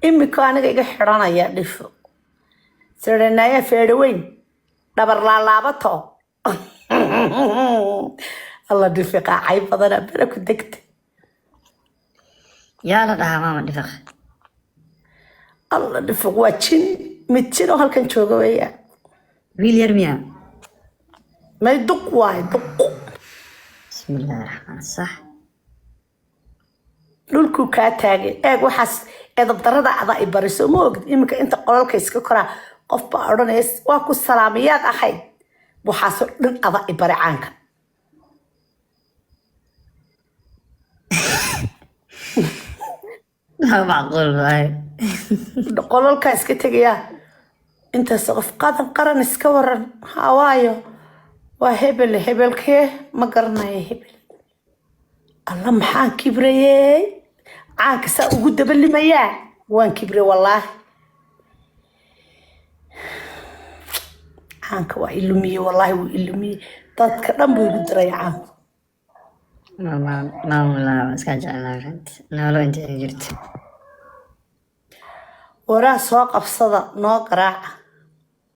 imika aniga iga xiranaya dhifo siranaya feedhaweyn dhabar laalaabato alla dhifi qaacay badana bera ku degta يا لا ده ماما دفخ alla dhifi waa jin mid jin oo halkan jooga weeyaa ويل يرميها may duq waay duq بسم الله الرحمن صح dhulkuu kaa taagay eeg waxaas edab darada adaa i bariso ma ogid iminka inta qolalka iska koraa qof baa odhanaya waa ku salaamiyaad ahayd waxaasoo dhan adaa i bari caanka لا معقول هاي qolalkaa iska tegayaa intaas qof qaran iska waran hawaayo waa hebel hebelkee ma garanayo hebel alla maxaan kibrayey caanka saa ugu dabalimayaa waan kibre wallaahi caanka waa ilumiye wallaahi wuu ilumiye dadka dhan buu igu diray caanku ما لا اسكاج انا فهمت انا لو انت جرت waraa soo qabsada noo garaaca